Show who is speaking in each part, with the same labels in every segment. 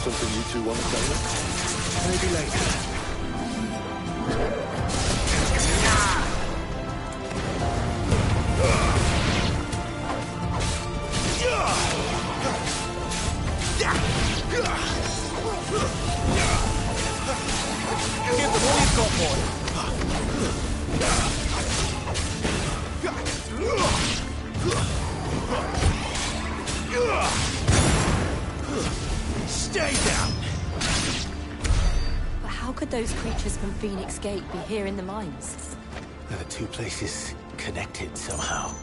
Speaker 1: something you two want to tell me?
Speaker 2: Maybe later.
Speaker 3: Give them all you've got, boy. Stay down!
Speaker 4: But how could those creatures from Phoenix Gate be here in the mines?
Speaker 5: Are the two places connected somehow?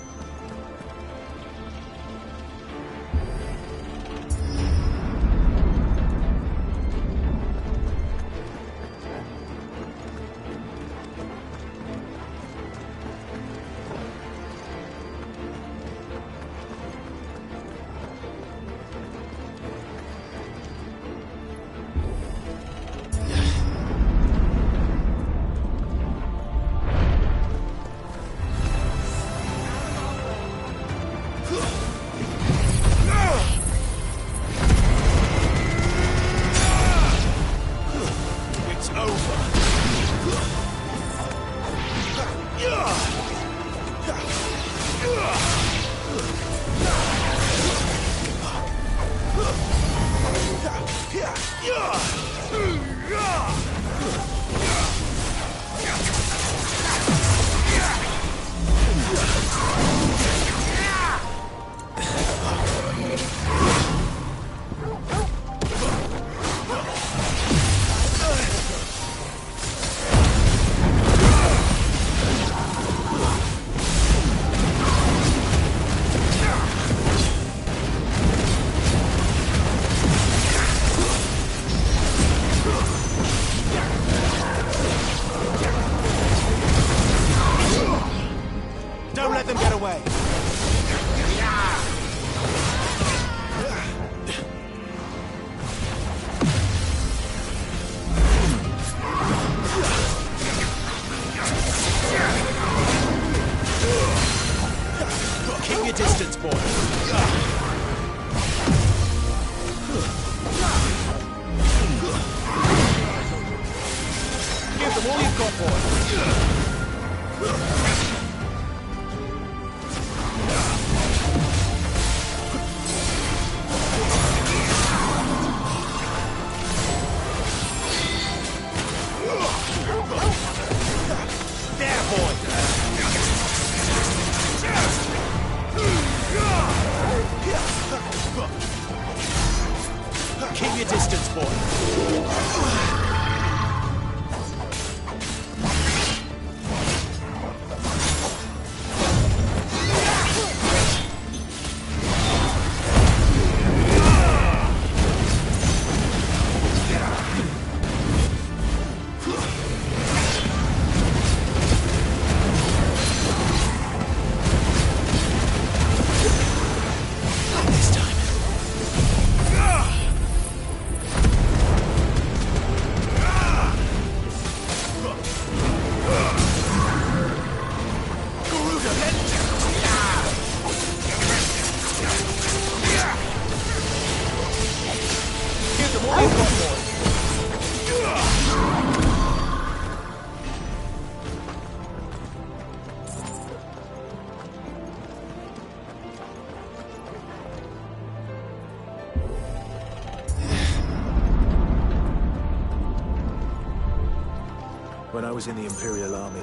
Speaker 5: When I was in the Imperial Army,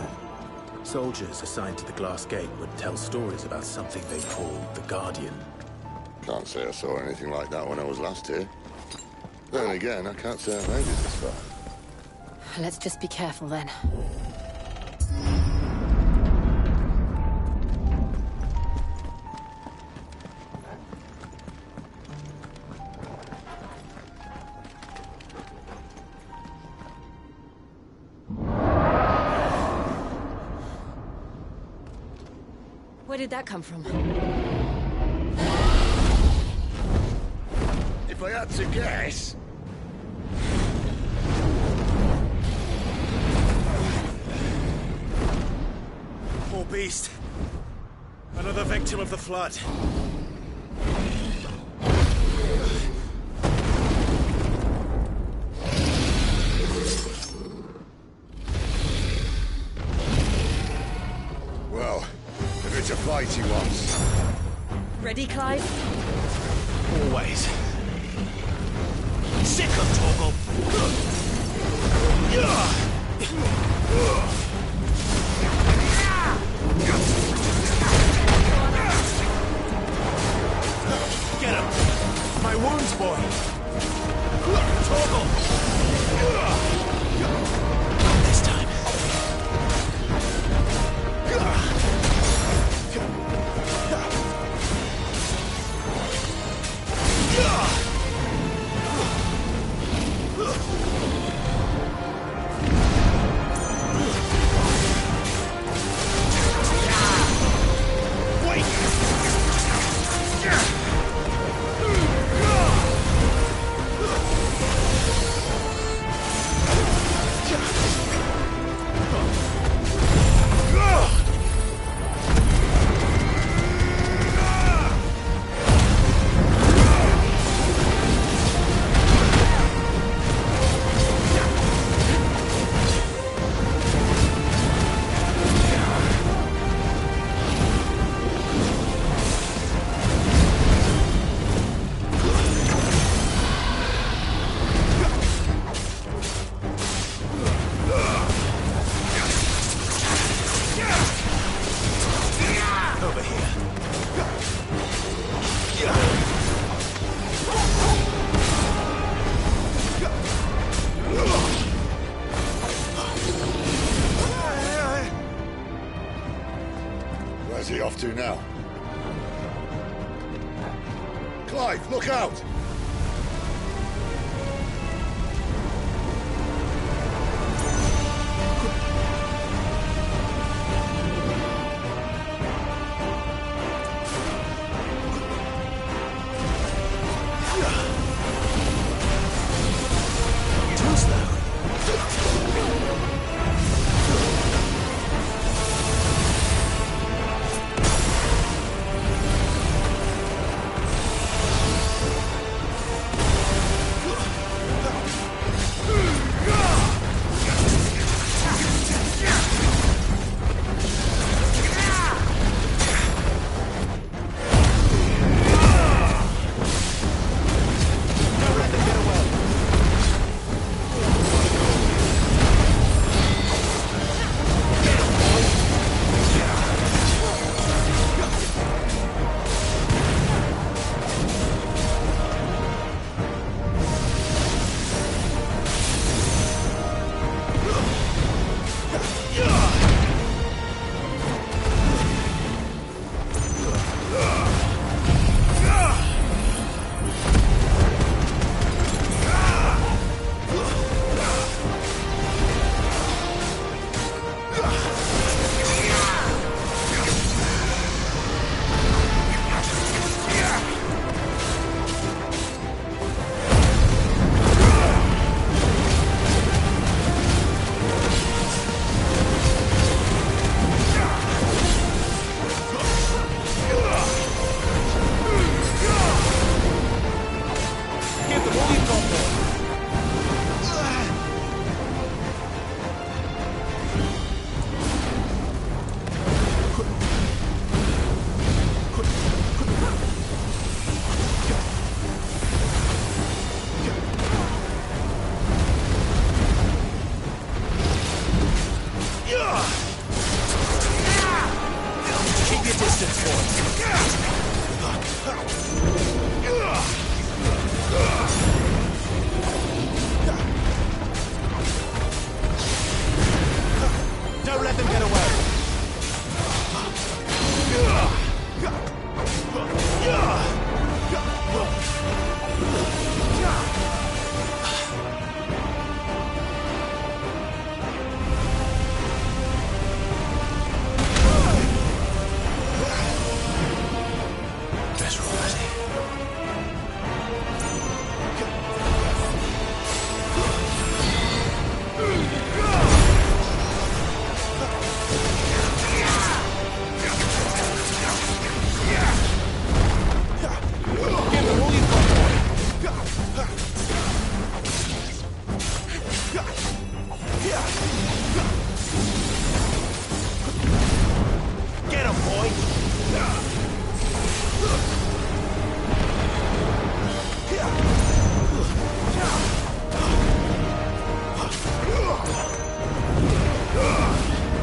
Speaker 5: soldiers assigned to the Glass Gate would tell stories about something they called the Guardian.
Speaker 1: Can't say I saw anything like that when I was last here. Then again, I can't say I've made it this far.
Speaker 4: Let's just be careful then. Where did that come from?
Speaker 1: If I had to guess...
Speaker 3: Poor beast. Another victim of the flood.
Speaker 1: Well, if it's a fight he wants.
Speaker 4: Ready, Clive?
Speaker 3: Always. Sick of Torgal. Get him! My wounds, boy! Torgal! Not this time.
Speaker 1: Where's he off to now? Clive, look out!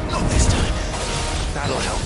Speaker 3: Not this time. That'll help.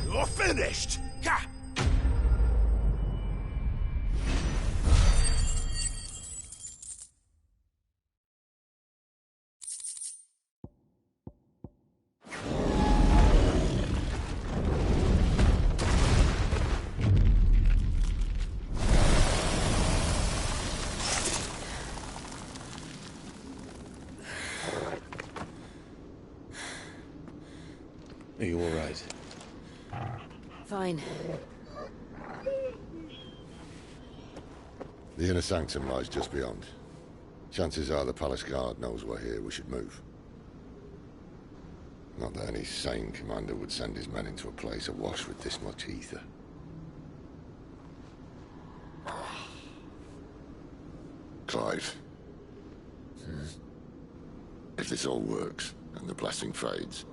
Speaker 3: You're finished!
Speaker 5: Are you all right?
Speaker 4: Fine.
Speaker 1: The inner sanctum lies just beyond. Chances are the palace guard knows we're here. We should move. Not that any sane commander would send his men into a place awash with this much ether. Clive. If this all works, and the blessing fades,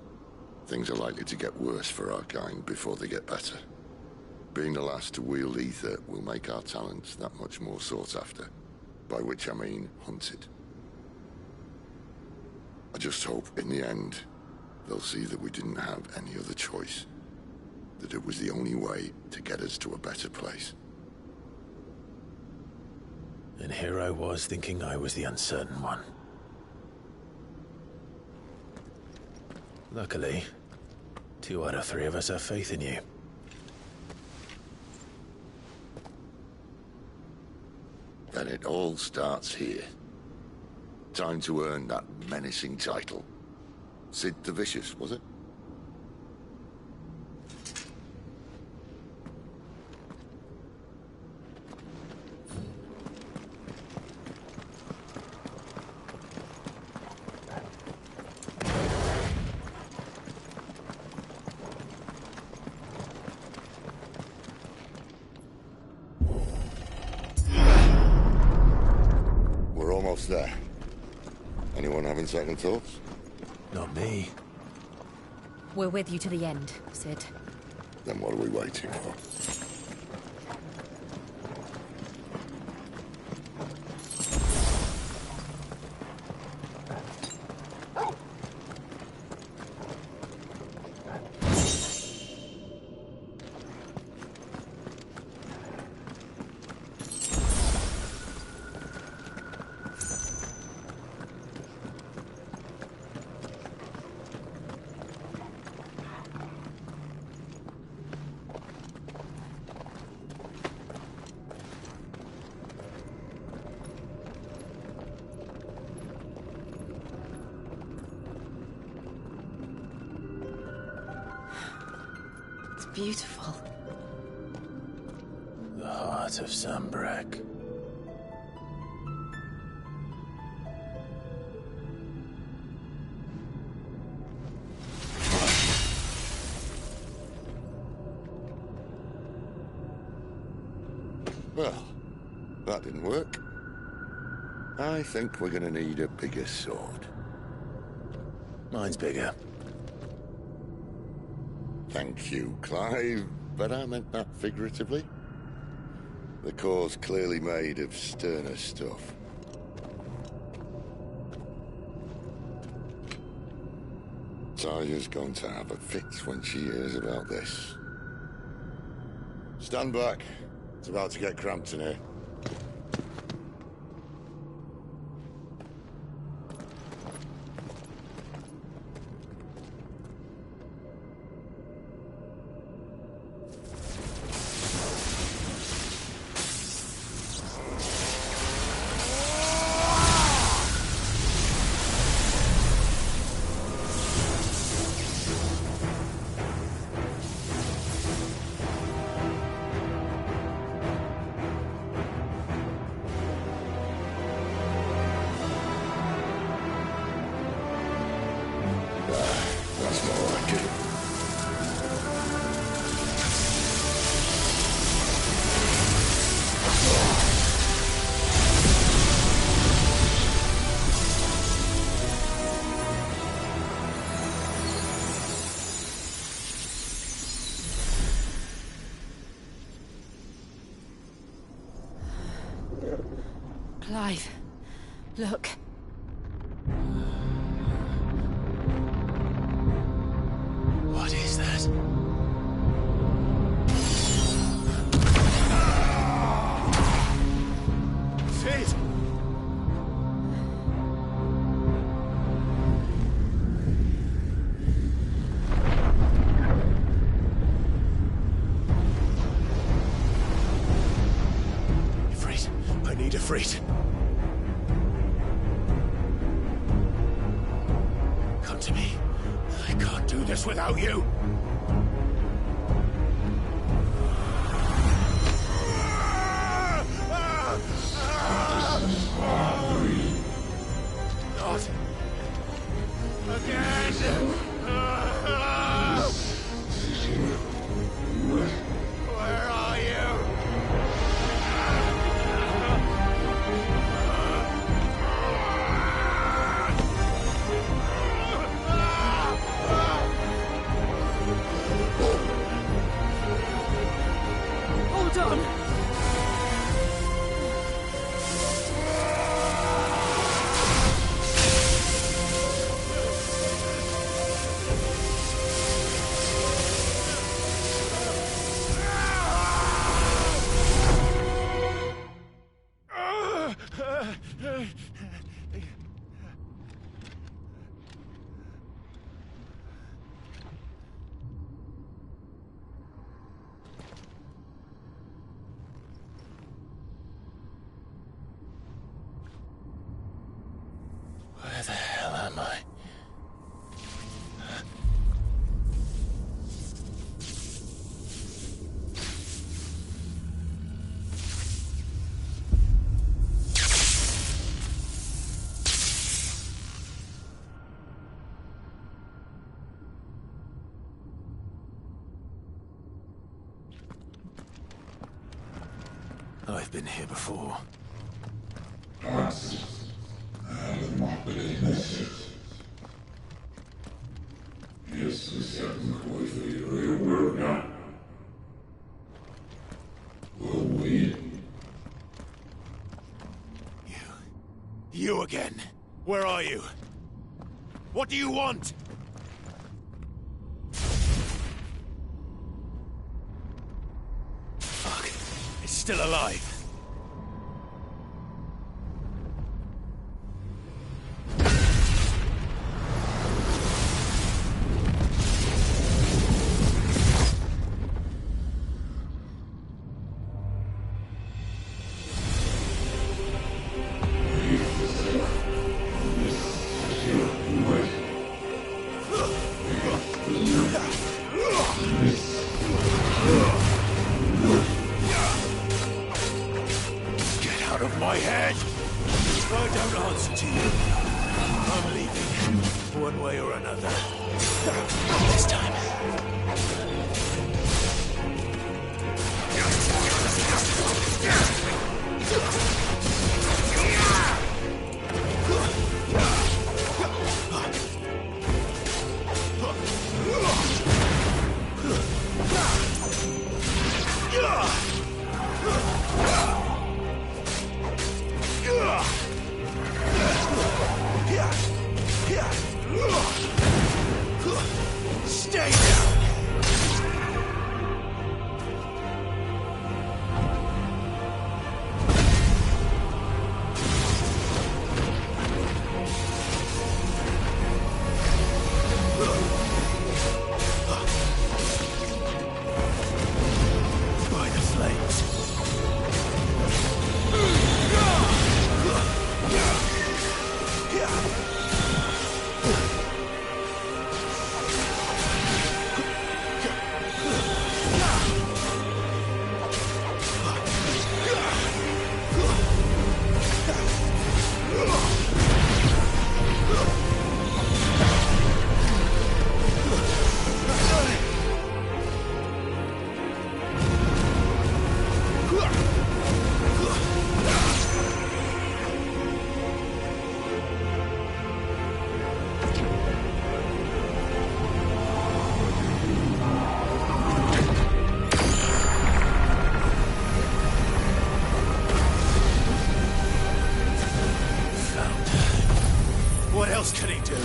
Speaker 1: things are likely to get worse for our kind before they get better. Being the last to wield ether will make our talents that much more sought after. By which I mean hunted. I just hope, in the end, they'll see that we didn't have any other choice. That it was the only way to get us to a better place.
Speaker 5: And here I was thinking I was the uncertain one. Luckily, 2 out of 3 of us have faith in you.
Speaker 1: Then it all starts here. Time to earn that menacing title. Sid the Vicious, was it? We're almost there. Anyone having second thoughts?
Speaker 5: Not me.
Speaker 4: We're with you to the end, Sid.
Speaker 1: Then what are we waiting for?
Speaker 4: Beautiful.
Speaker 5: The heart of Sambrek.
Speaker 1: Well, that didn't work. I think we're gonna need a bigger sword.
Speaker 5: Mine's bigger.
Speaker 1: Thank you, Clive, but I meant that figuratively. The core's clearly made of sterner stuff. Taya's going to have a fit when she hears about this. Stand back. It's about to get cramped in here. That's more like it.
Speaker 4: Clive, look.
Speaker 5: What is that?
Speaker 3: Sid!
Speaker 5: Ifrit. I need Ifrit. Come to me. I can't do this without you.
Speaker 3: Not again! Where are you?
Speaker 4: Hold on!
Speaker 5: Where the hell am I? I've been here before.
Speaker 3: You again. Where are you? What do you want? Fuck. It's still alive. Get out of my head! If I don't answer to you, I'm leaving, one way or another. This time. else can he do?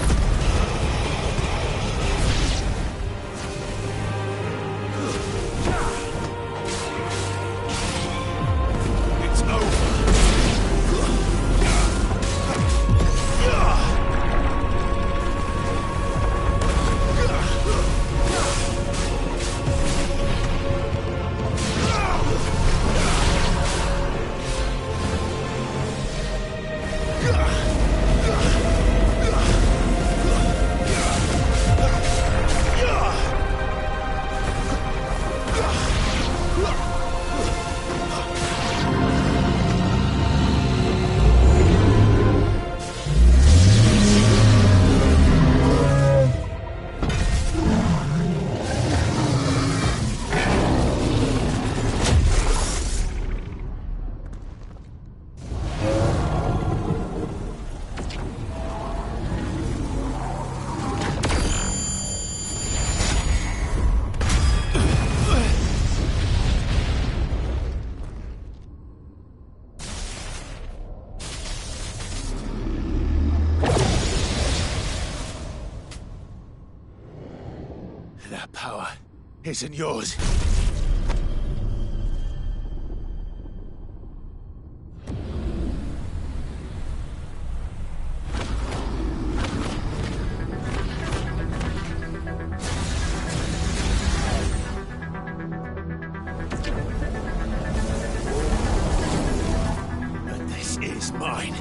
Speaker 3: It's over. That power isn't yours. But this is mine.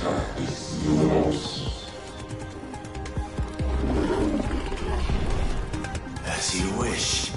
Speaker 3: As you wish.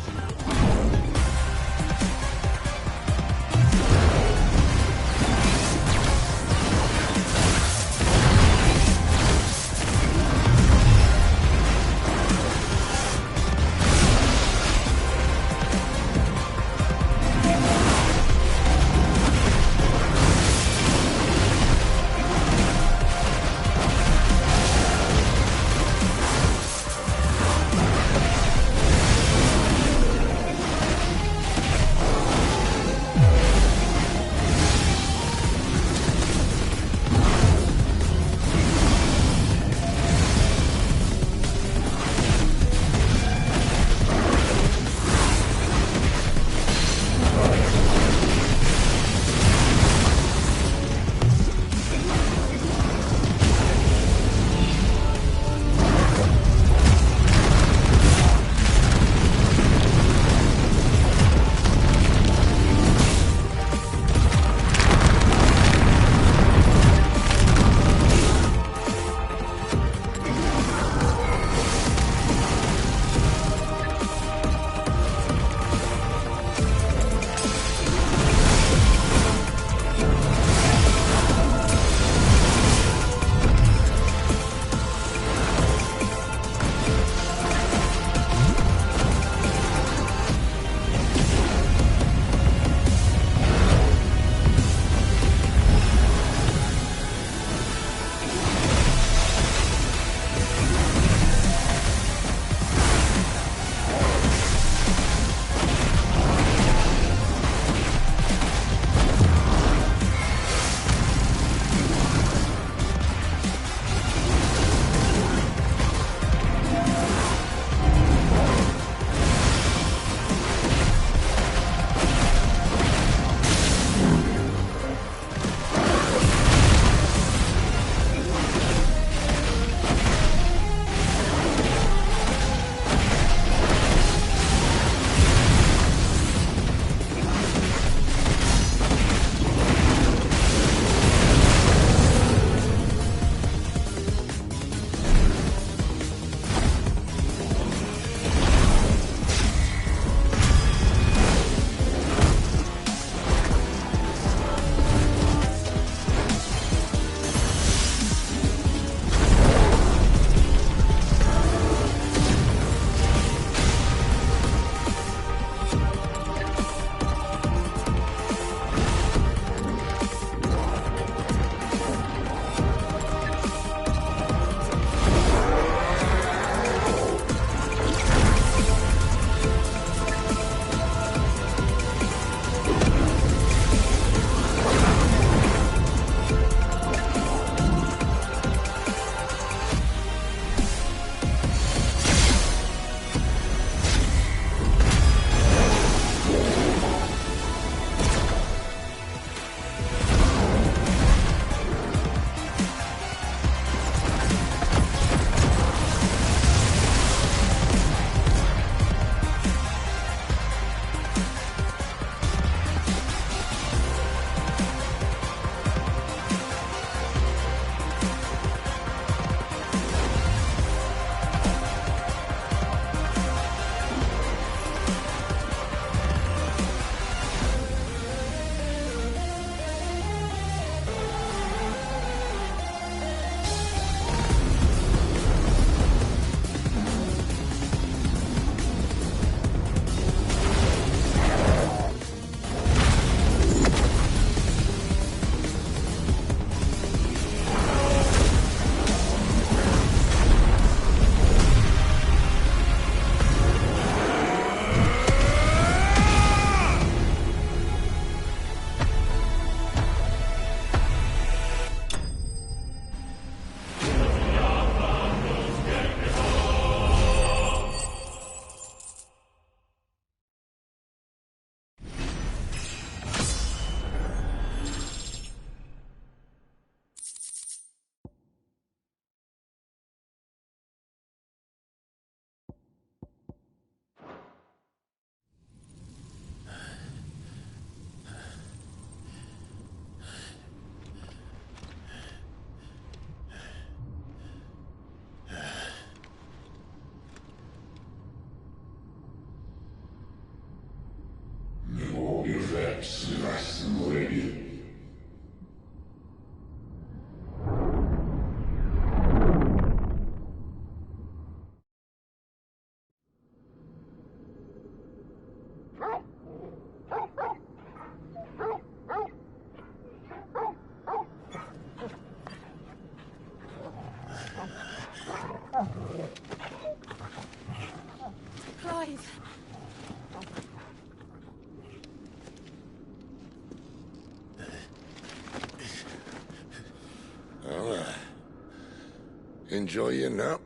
Speaker 1: Enjoy your nap?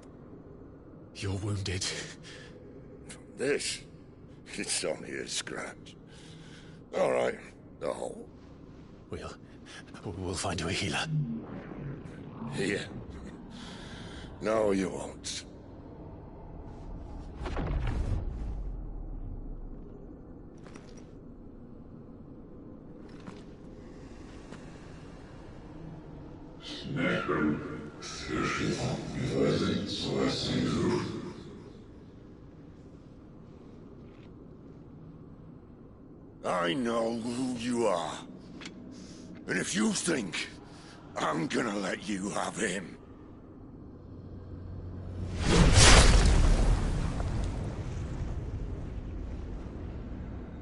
Speaker 3: You're wounded.
Speaker 1: This? It's only a scratch. All right, the hole.
Speaker 3: We'll find you a healer.
Speaker 1: Here. No, you won't. I know who you are. And if you think I'm gonna let you have him...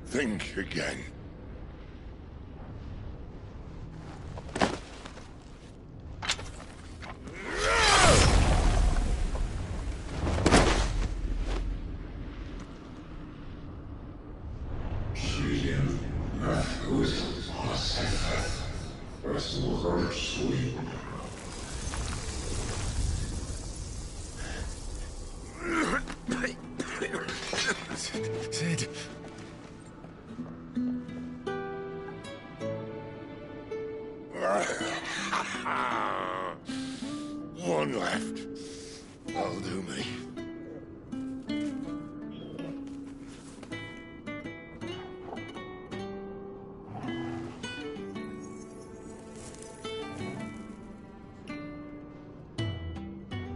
Speaker 1: think again.
Speaker 3: Sid.
Speaker 1: One left. That'll do me.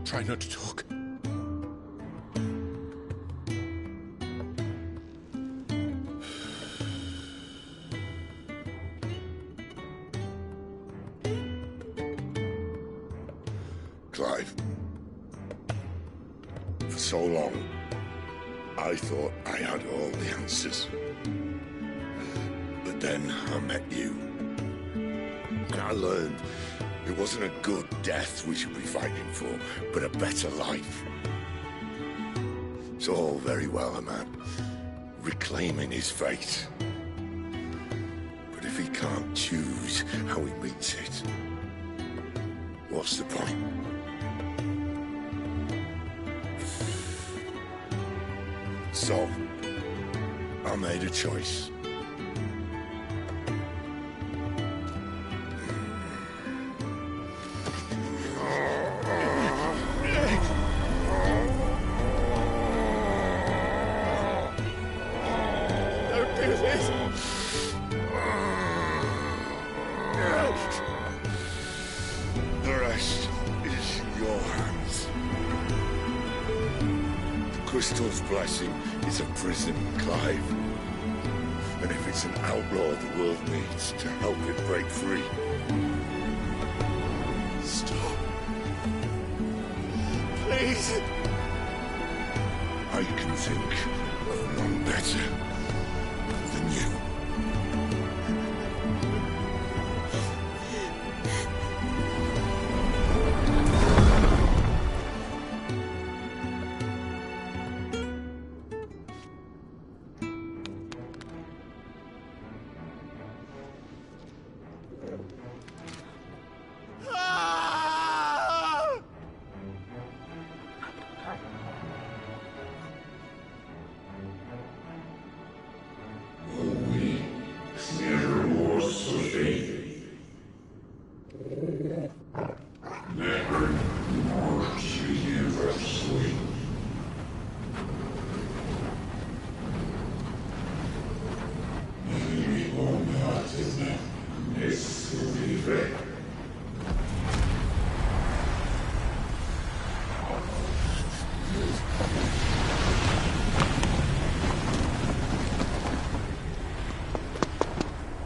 Speaker 3: Try not to talk.
Speaker 1: Clive. For so long, I thought I had all the answers. But then I met you. And I learned it wasn't a good death we should be fighting for, but a better life. It's all very well a man reclaiming his fate. But if he can't choose how he meets it, what's the point? So, I made a choice.
Speaker 3: Don't do this!
Speaker 1: The rest is in your hands. The crystal's blessing is a prison, Clive. And if it's an outlaw the world needs to help it break free...
Speaker 3: Stop. Please.
Speaker 1: I can think of none better than you.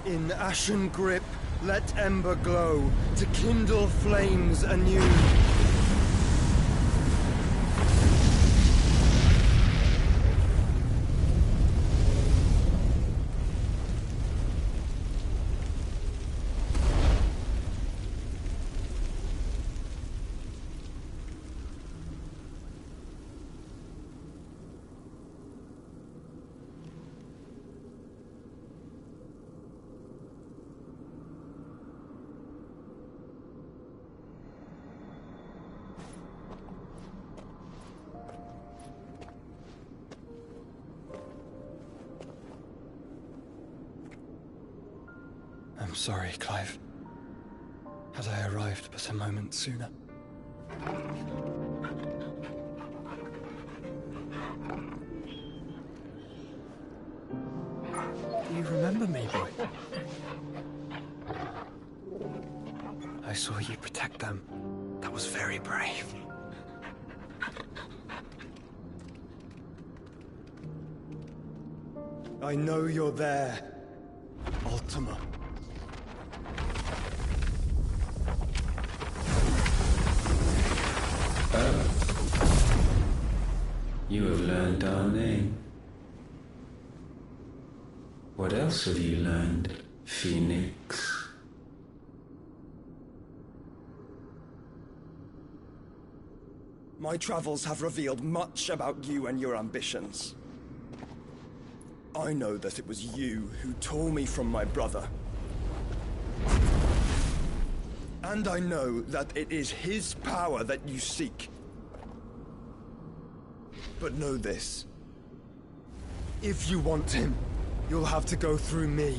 Speaker 2: In ashen grip, let ember glow, to kindle flames anew. I'm sorry, Clive. Had I arrived but a moment sooner. Do you remember me, boy? I saw you protect them. That was very brave. I know you're there, Ultima.
Speaker 6: You have learned our name. What else have you learned, Phoenix?
Speaker 2: My travels have revealed much about you and your ambitions. I know that it was you who tore me from my brother. And I know that it is his power that you seek. But know this. If you want him, you'll have to go through me.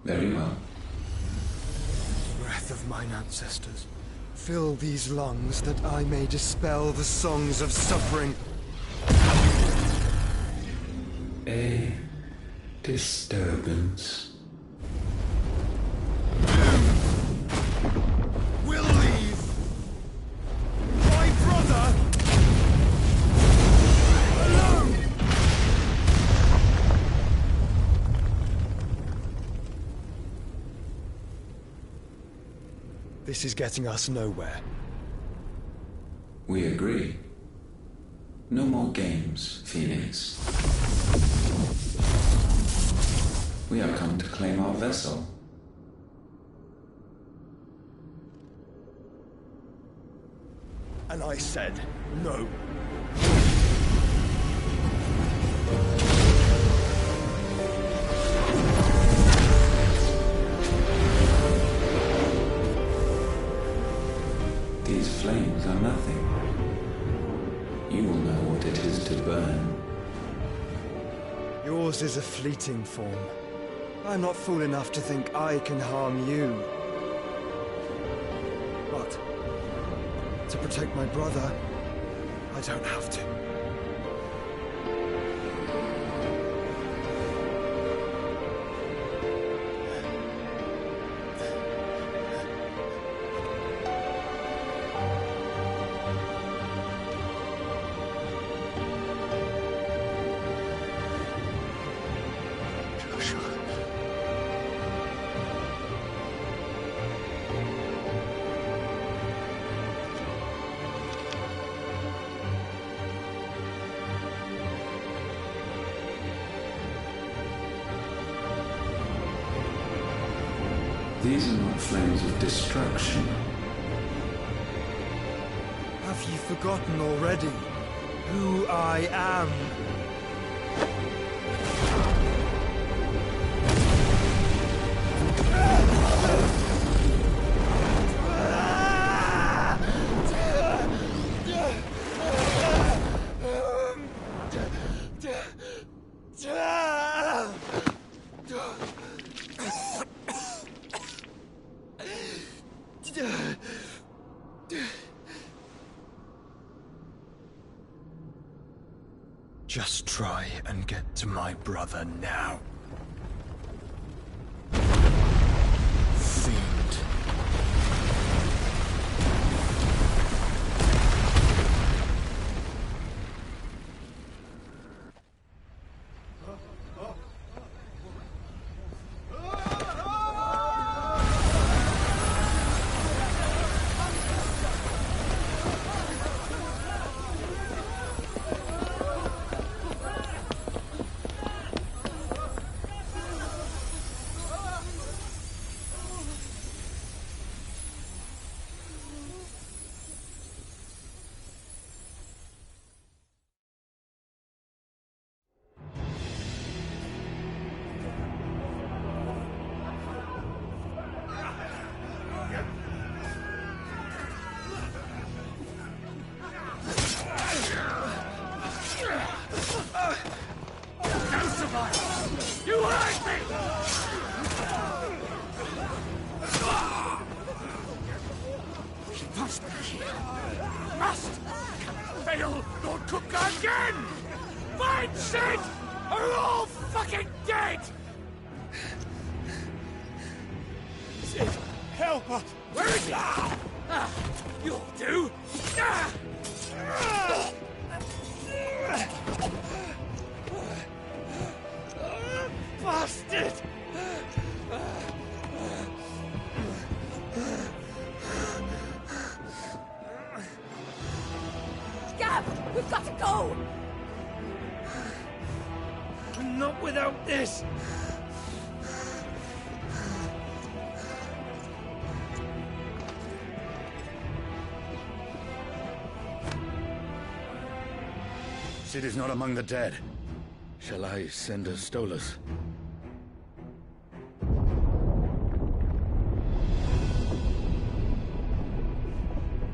Speaker 6: Very well.
Speaker 2: Breath of mine ancestors, fill these lungs that I may dispel the songs of suffering.
Speaker 6: A disturbance.
Speaker 2: We'll leave! My brother! Alone! This is getting us nowhere.
Speaker 6: We agree. No more games, Phoenix. We have come to claim our vessel.
Speaker 2: And I said no.
Speaker 6: These flames are nothing. You will know what it is to burn.
Speaker 2: Yours is a fleeting form. I'm not fool enough to think I can harm you. But to protect my brother, I don't have to.
Speaker 6: These are not flames of destruction.
Speaker 2: Have you forgotten already who I am? Just try and get to my brother now. Fiend.
Speaker 3: must fail nor cook again! Find Sid, or we're all fucking dead! Sid, help us! Where is he? You'll do! Bastard!
Speaker 4: Gab, we've got to go!
Speaker 3: Not without this!
Speaker 7: Sid is not among the dead. Shall I send a Stolas?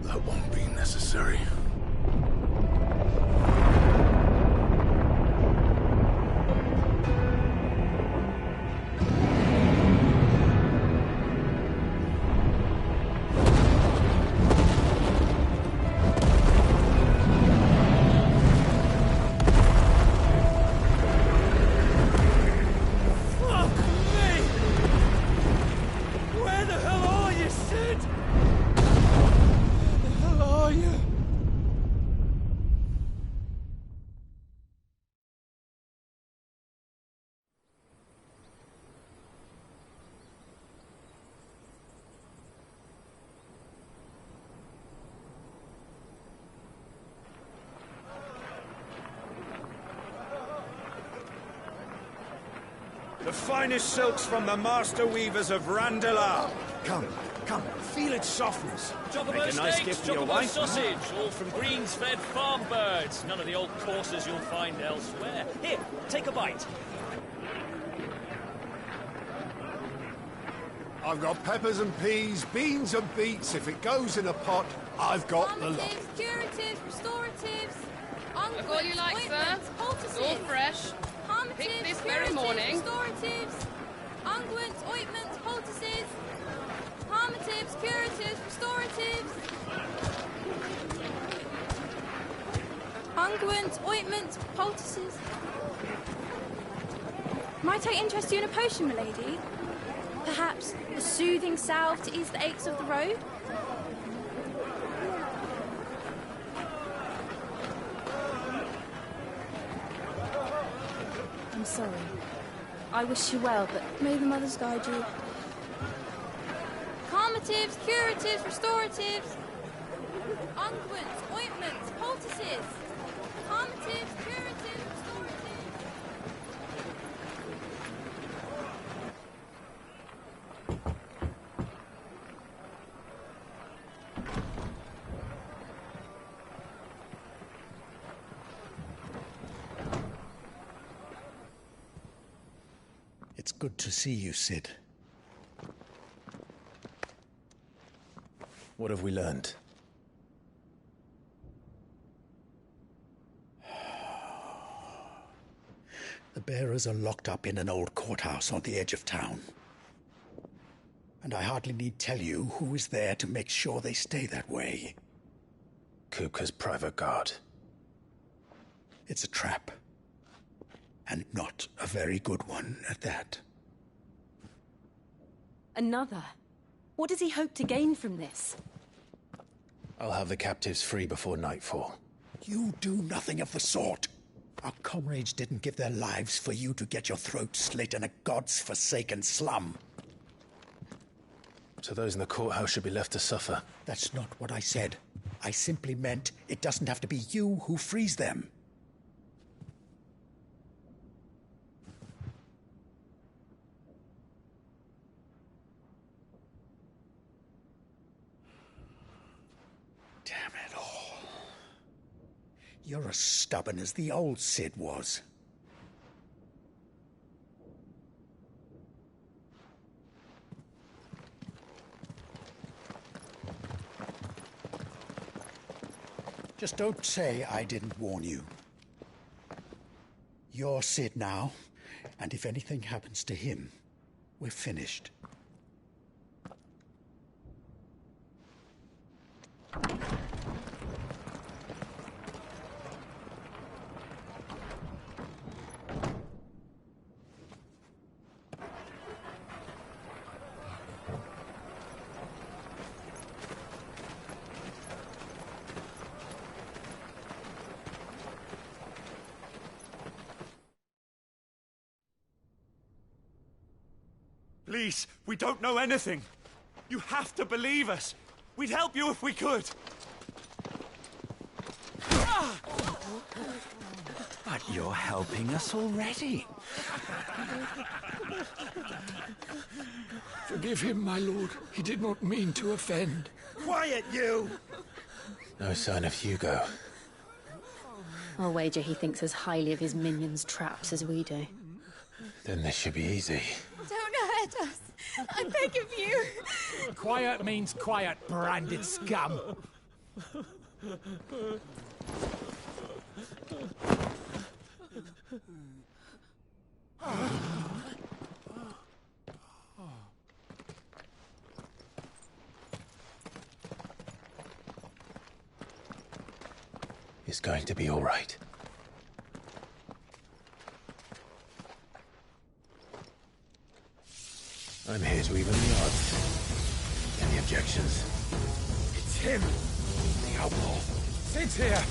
Speaker 5: That won't be necessary.
Speaker 2: The finest silks from the master weavers of Randalar. Come, come, feel its softness. Make a nice gift for your wife.
Speaker 8: Sausage, all from greens-fed farm birds. None of the old courses you'll find elsewhere. Here, take a bite.
Speaker 3: I've got peppers and peas, beans and beets. If it goes in a pot, I've got the lot.
Speaker 9: Calmatives, curatives, restoratives,
Speaker 10: I've got you like, sir. It's all fresh. Picked this very morning.
Speaker 9: Restoratives, unguents, ointments, poultices, calmatives, curatives, restoratives, unguents, ointments, poultices. Might I interest you in a potion, milady? Perhaps a soothing salve to ease the aches of the road? I'm sorry. I wish you well, but may the mothers guide you. Calmatives, curatives, restoratives, unguents, ointments, poultices. Calmatives, curatives, restoratives.
Speaker 7: It's good to see you, Sid.
Speaker 5: What have we learned?
Speaker 7: The bearers are locked up in an old courthouse on the edge of town. And I hardly need tell you who is there to make sure they stay that way.
Speaker 5: Kupka's private guard.
Speaker 7: It's a trap. And not a very good one at that.
Speaker 4: Another? What does he hope to gain from this?
Speaker 5: I'll have the captives free before nightfall.
Speaker 7: You do nothing of the sort. Our comrades didn't give their lives for you to get your throat slit in a god's-forsaken slum.
Speaker 5: So those in the courthouse should be left to suffer.
Speaker 7: That's not what I said. I simply meant it doesn't have to be you who frees them. Damn it all. You're as stubborn as the old Sid was. Just don't say I didn't warn you. You're Sid now, and if anything happens to him, we're finished.
Speaker 3: Please, we don't know anything. You have to believe us. We'd help you if we could.
Speaker 11: But you're helping us already.
Speaker 12: Forgive him, my lord. He did not mean to offend.
Speaker 3: Quiet, you!
Speaker 5: No sign of Hugo.
Speaker 4: I'll wager he thinks as highly of his minions' traps as we do.
Speaker 5: Then this should be easy.
Speaker 9: Don't hurt us. I beg of you.
Speaker 12: Quiet means quiet, branded scum.
Speaker 5: It's going to be all right. I'm here to even the odds. Any objections?
Speaker 12: It's him, the outlaw. Sit here.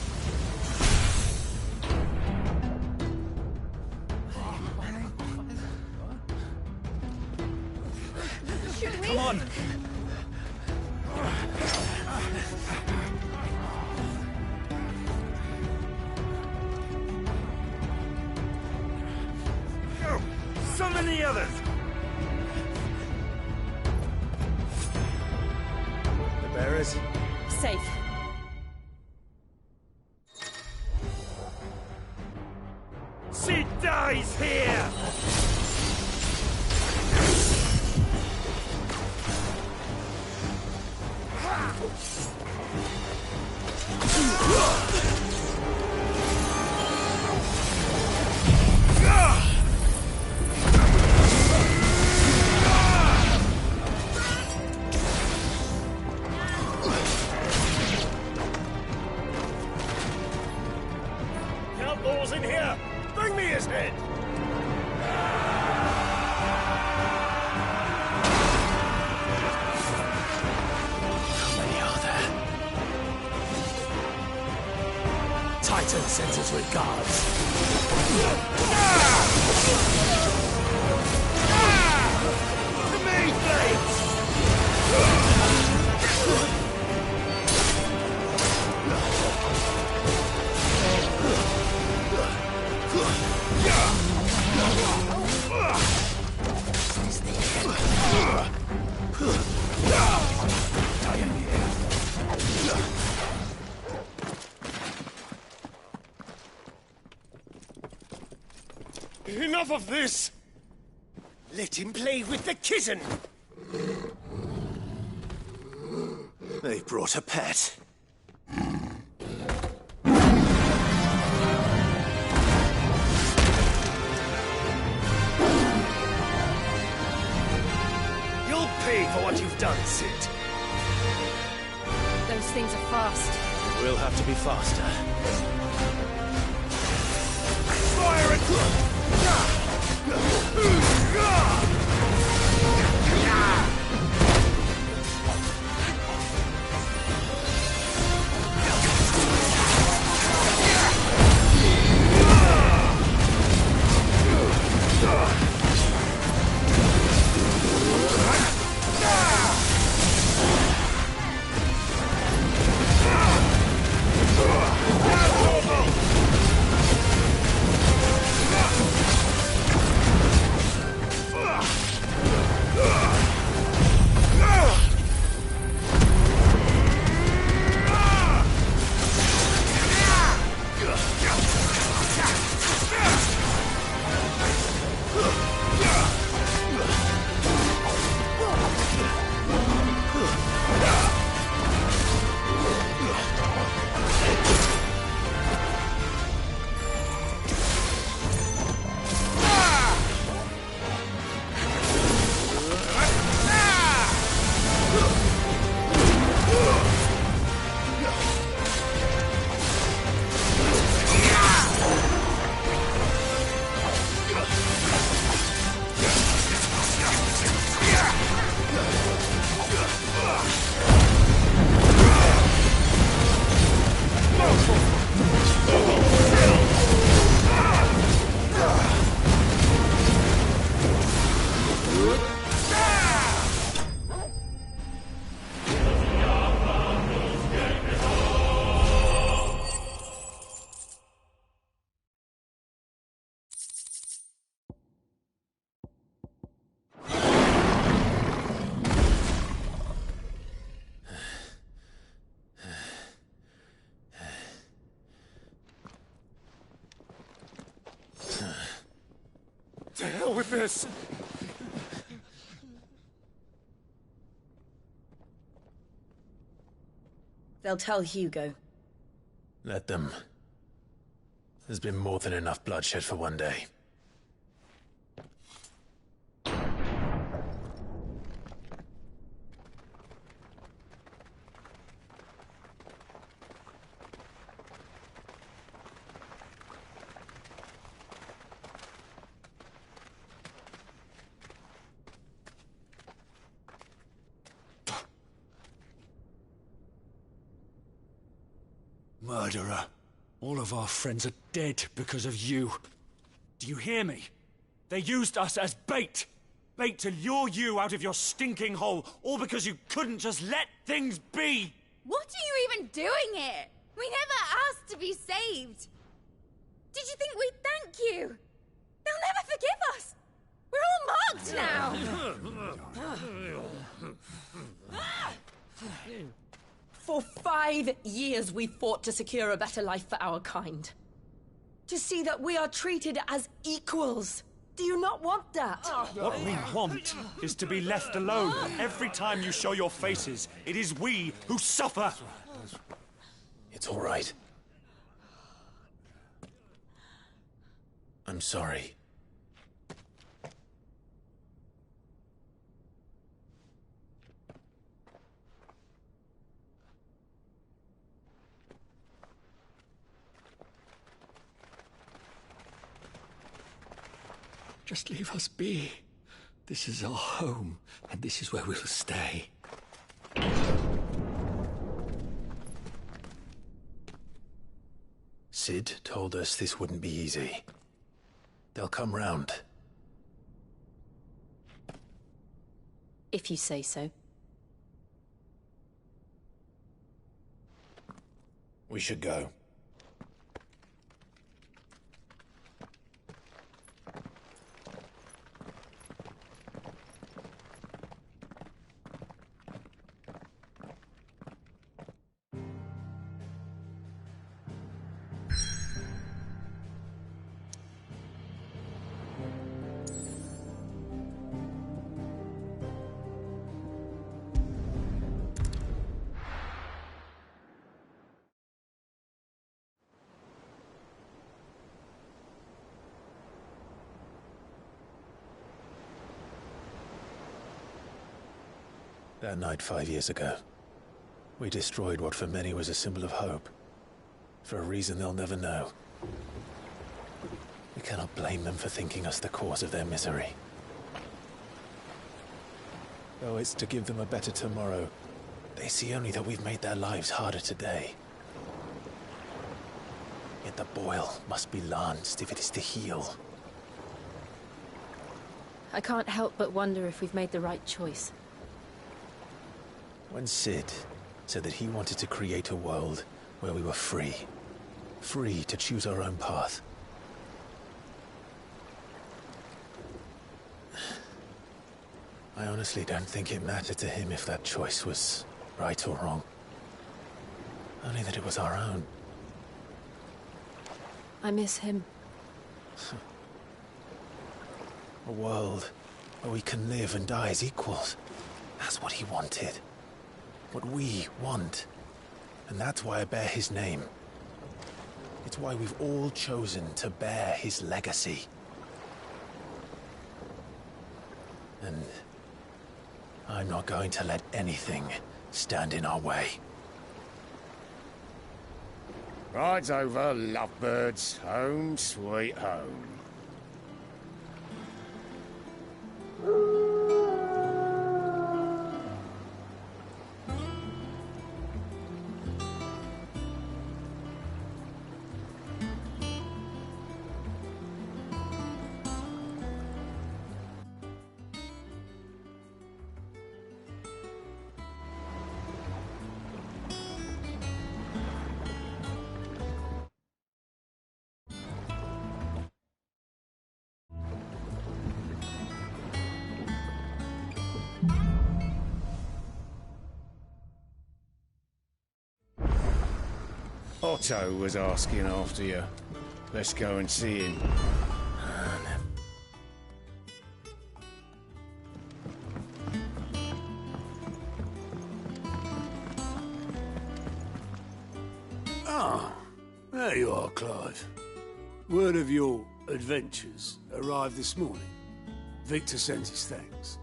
Speaker 9: Come on.
Speaker 3: Go! Summon the others!
Speaker 2: The bearers?
Speaker 4: Safe.
Speaker 3: She dies here!
Speaker 8: Outlaws in here! Bring me his head!
Speaker 5: How many are there?
Speaker 12: Titan sends his regards.
Speaker 3: To me, blades! Enough of this! Let him play with the kitten! They brought a pet. You'll pay for what you've done, Sid.
Speaker 4: Those things are fast.
Speaker 3: We'll have to be faster. Fire it! this!
Speaker 13: They'll tell Hugo.
Speaker 5: Let them. There's been more than enough bloodshed for one day.
Speaker 3: Murderer. All of our friends are dead because of you. Do you hear me? They used us as bait. Bait to lure you out of your stinking hole, all because you couldn't just let things be.
Speaker 14: What are you even doing here? We never asked to be saved. Did you think we'd thank you? They'll never forgive us. We're all marked now.
Speaker 13: For 5 years we fought to secure a better life for our kind. To see that we are treated as equals. Do you not want that?
Speaker 3: What we want is to be left alone. Every time you show your faces, it is we who suffer.
Speaker 5: It's all right. I'm sorry.
Speaker 12: Just leave us be. This is our home, and this is where we'll stay.
Speaker 5: Sid told us this wouldn't be easy. They'll come round.
Speaker 4: If you say so.
Speaker 5: We should go. That night 5 years ago, we destroyed what for many was a symbol of hope. For a reason they'll never know. We cannot blame them for thinking us the cause of their misery. Though it's to give them a better tomorrow, they see only that we've made their lives harder today. Yet the boil must be lanced if it is to heal.
Speaker 4: I can't help but wonder if we've made the right choice.
Speaker 5: When Sid said that he wanted to create a world where we were free. Free to choose our own path. I honestly don't think it mattered to him if that choice was right or wrong. Only that it was our own.
Speaker 4: I miss him.
Speaker 5: A world where we can live and die as equals. That's what he wanted. What we want. And that's why I bear his name. It's why we've all chosen to bear his legacy. And I'm not going to let anything stand in our way.
Speaker 15: Rides over, lovebirds. Home, sweet home. Otto was asking after you. Let's go and see him.
Speaker 16: Ah, there you are, Clive. Word of your adventures arrived this morning. Victor sends his thanks.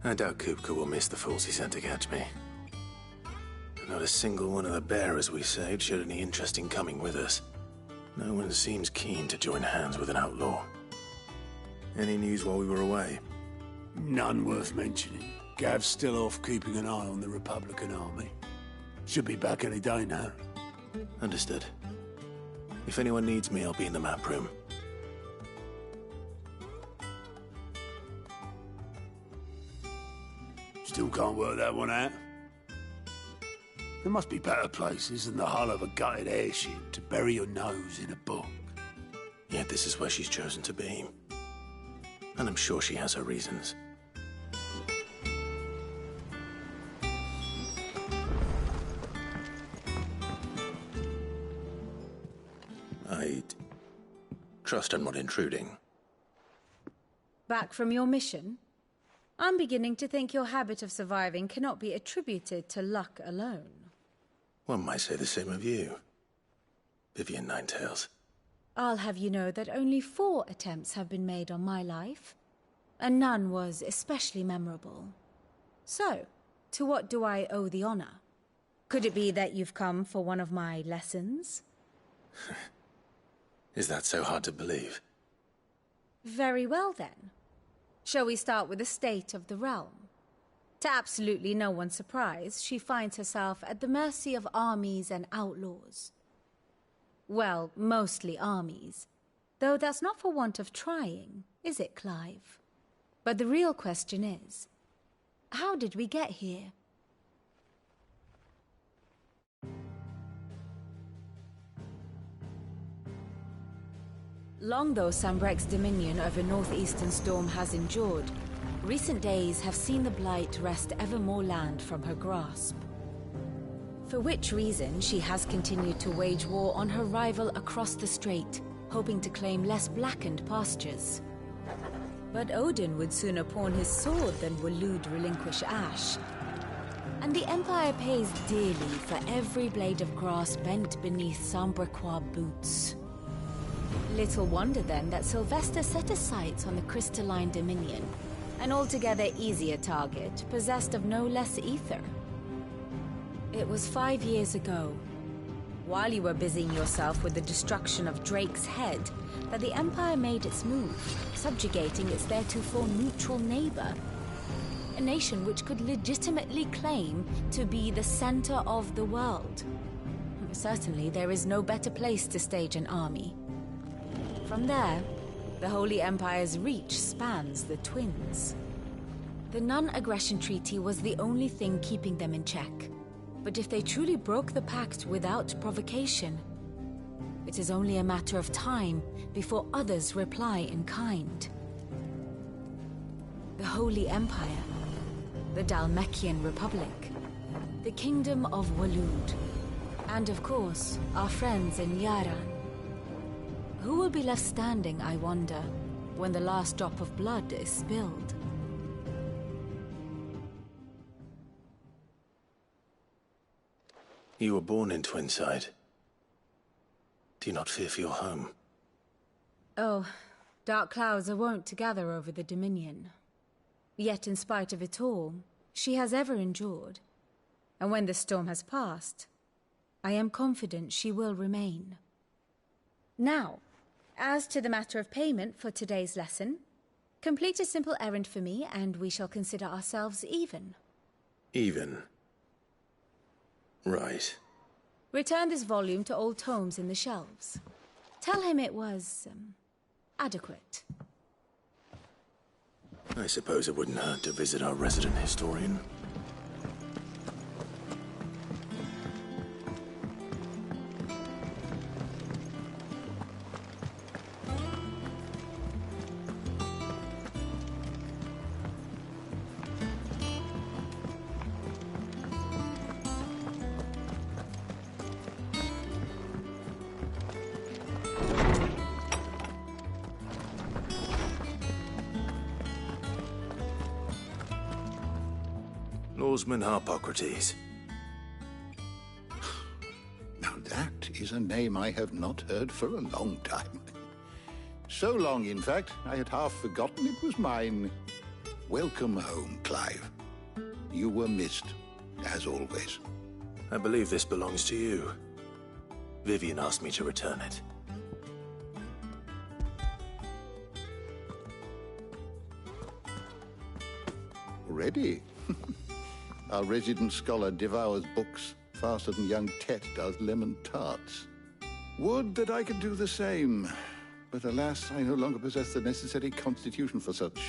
Speaker 5: I doubt Kupka will miss the fools he sent to catch me. Not a single one of the bearers we saved showed any interest in coming with us. No one seems keen to join hands with an outlaw. Any news while we were away?
Speaker 16: None worth mentioning. Gav's still off keeping an eye on the Republican army. Should be back any day now.
Speaker 5: Understood. If anyone needs me, I'll be in the map room.
Speaker 16: Still can't work that one out. There must be better places than the hull of a gutted airship to bury your nose in a book.
Speaker 5: Yet this is where she's chosen to be. And I'm sure she has her reasons. I trust I'm not intruding.
Speaker 17: Back from your mission? I'm beginning to think your habit of surviving cannot be attributed to luck alone.
Speaker 5: One might say the same of you, Vivian Ninetails.
Speaker 17: I'll have you know that only 4 attempts have been made on my life, and none was especially memorable. So, to what do I owe the honor? Could it be that you've come for one of my lessons?
Speaker 5: Is that so hard to believe?
Speaker 17: Very well then. Shall we start with the state of the realm? To absolutely no one's surprise, she finds herself at the mercy of armies and outlaws. Well, mostly armies. Though that's not for want of trying, is it, Clive? But the real question is, how did we get here? Long though Sambrek's dominion over northeastern Storm has endured, recent days have seen the Blight wrest ever more land from her grasp. For which reason she has continued to wage war on her rival across the strait, hoping to claim less blackened pastures. But Odin would sooner pawn his sword than Waloed relinquish Ash. And the Empire pays dearly for every blade of grass bent beneath Sambrequois boots. Little wonder then that Sylvester set his sights on the crystalline dominion, an altogether easier target, possessed of no less aether. It was 5 years ago, while you were busying yourself with the destruction of Drake's head, that the Empire made its move, subjugating its theretofore neutral neighbor. A nation which could legitimately claim to be the center of the world. Certainly there is no better place to stage an army. From there, the Holy Empire's reach spans the Twins. The non-aggression treaty was the only thing keeping them in check. But if they truly broke the pact without provocation, it is only a matter of time before others reply in kind. The Holy Empire, the Dhalmekian Republic, the Kingdom of Waloed, and of course, our friends in Yaran. Who will be left standing, I wonder, when the last drop of blood is spilled?
Speaker 5: You were born in Twinside. Do you not fear for your home?
Speaker 17: Oh, dark clouds are wont to gather over the Dominion. Yet in spite of it all, she has ever endured. And when the storm has passed, I am confident she will remain. Now, as to the matter of payment for today's lesson, complete a simple errand for me and we shall consider ourselves even.
Speaker 5: Even? Right.
Speaker 17: Return this volume to old tomes in the shelves. Tell him it was, adequate.
Speaker 5: I suppose it wouldn't hurt to visit our resident historian. Lawsman Harpocrates.
Speaker 18: is a name I have not heard for a long time. So long, in fact, I had half forgotten it was mine. Welcome home, Clive. You were missed, as always.
Speaker 5: I believe this belongs to you. Vivian asked me to return it.
Speaker 18: Ready? Our resident scholar devours books faster than young Tet does lemon tarts. Would that I could do the same. But alas, I no longer possess the necessary constitution for such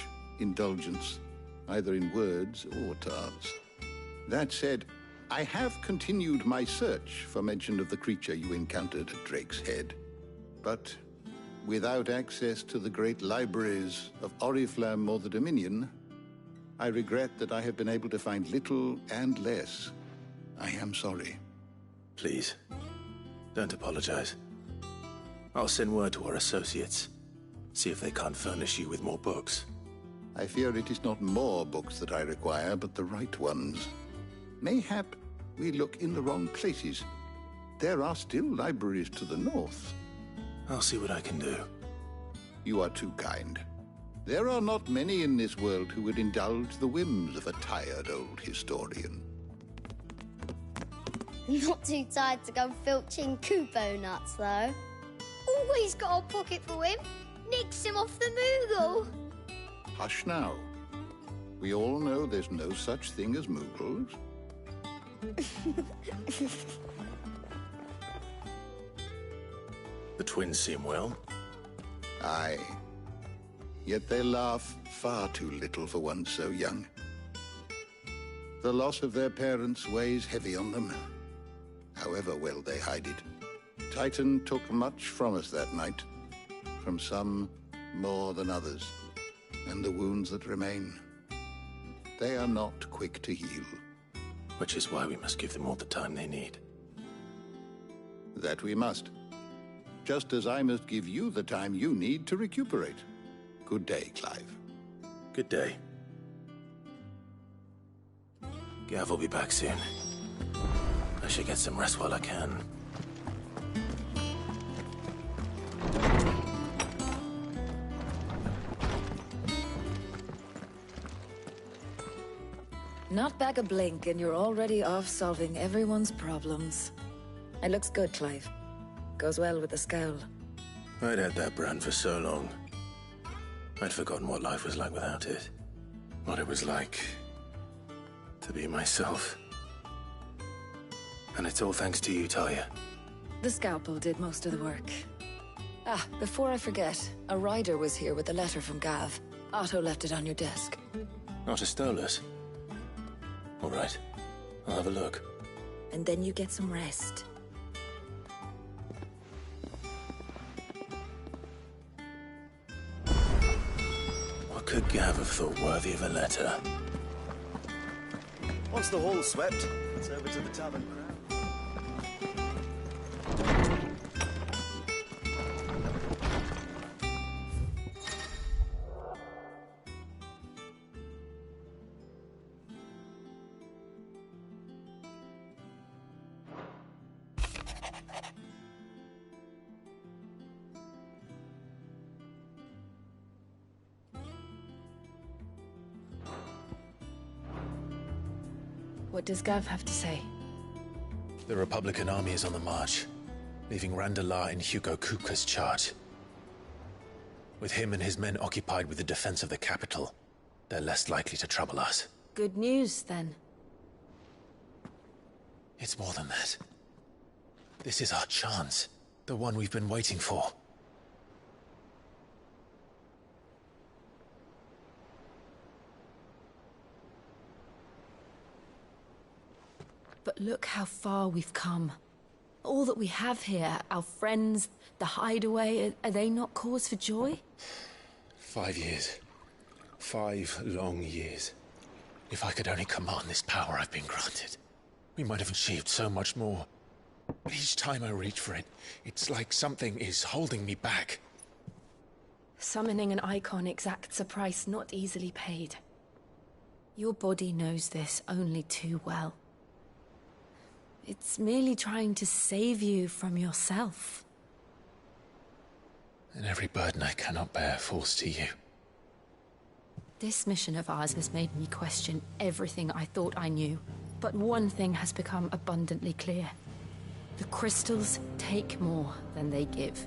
Speaker 18: indulgence, either in words or tarts. That said, I have continued my search for mention of the creature you encountered at Drake's Head. But without access to the great libraries of Oriflamme or the Dominion, I regret that I have been able to find little and less. I am sorry.
Speaker 5: Please, don't apologize. I'll send word to our associates. See if they can't furnish you with more books.
Speaker 18: I fear it is not more books that I require, but the right ones. Mayhap we look in the wrong places. There are still libraries to the north.
Speaker 5: I'll see what I can do.
Speaker 18: You are too kind. There are not many in this world who would indulge the whims of a tired old historian.
Speaker 19: Not too tired to go filching Kupo nuts, though. Always got a pocket for him. Nicks him off the Moogle.
Speaker 18: Hush now. We all know there's no such thing as Moogles.
Speaker 5: The twins seem well.
Speaker 18: Aye. Yet they laugh far too little for one so young. The loss of their parents weighs heavy on them, however well they hide it. Titan took much from us that night, from some more than others, and the wounds that remain, they are not quick to heal.
Speaker 5: Which is why we must give them all the time they need.
Speaker 18: That we must. Just as I must give you the time you need to recuperate. Good day, Clive.
Speaker 5: Good day. Gav will be back soon. I should get some rest while I can.
Speaker 17: Not back a blink and you're already off solving everyone's problems. It looks good, Clive. Goes well with the scowl.
Speaker 5: I'd had that brand for so long. I'd forgotten what life was like without it. What it was like to be myself. And it's all thanks to you, Talia.
Speaker 17: The scalpel did most of the work. Ah, before I forget, a rider was here with a letter from Gav. Otto left it on your desk.
Speaker 5: Otto stole us. All right, I'll have a look.
Speaker 17: And then you get some rest.
Speaker 5: What could Gav have thought worthy of a letter?
Speaker 20: Once the hall's swept, it's over to the tavern crowd.
Speaker 4: What does Gav have to say?
Speaker 5: The Republican army is on the march, leaving Randalar in Hugo Kuka's charge. With him and his men occupied with the defense of the capital, they're less likely to trouble us.
Speaker 4: Good news, then.
Speaker 5: It's more than that. This is our chance, the one we've been waiting for.
Speaker 4: But look how far we've come. All that we have here, our friends, the hideaway, are they not cause for joy?
Speaker 5: 5 years. 5 long years. If I could only command this power I've been granted, we might have achieved so much more. But each time I reach for it, it's like something is holding me back.
Speaker 4: Summoning an icon exacts a price not easily paid. Your body knows this only too well. It's merely trying to save you from yourself.
Speaker 5: And every burden I cannot bear falls to you.
Speaker 4: This mission of ours has made me question everything I thought I knew. But one thing has become abundantly clear. The crystals take more than they give.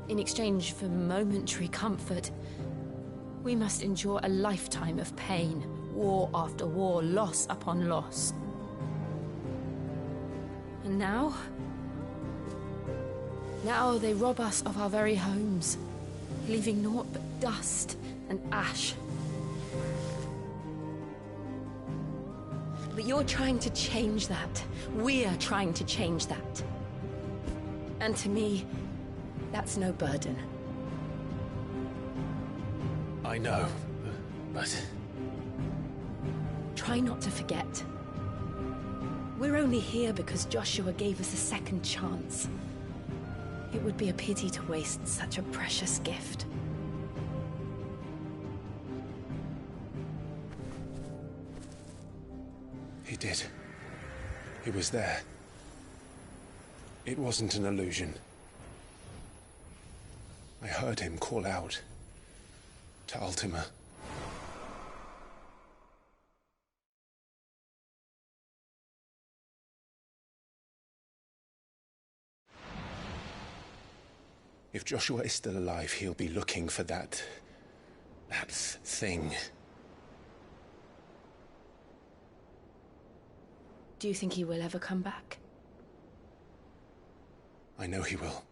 Speaker 4: In exchange for momentary comfort, we must endure a lifetime of pain, war after war, loss upon loss. And now they rob us of our very homes, leaving naught but dust and ash. But you're trying to change that. We're trying to change that. And to me, that's no burden.
Speaker 5: I know, but...
Speaker 4: Try not to forget. We're only here because Joshua gave us a second chance. It would be a pity to waste such a precious gift.
Speaker 5: He did. He was there. It wasn't an illusion. I heard him call out to Ultima. If Joshua is still alive, he'll be looking for that thing.
Speaker 4: Do you think he will ever come back?
Speaker 5: I know he will.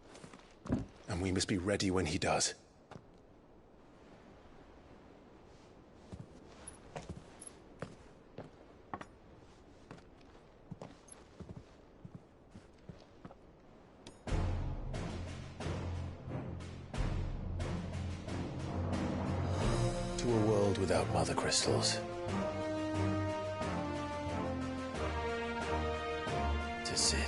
Speaker 5: And we must be ready when he does. To a world without Mothercrystals. To Sid.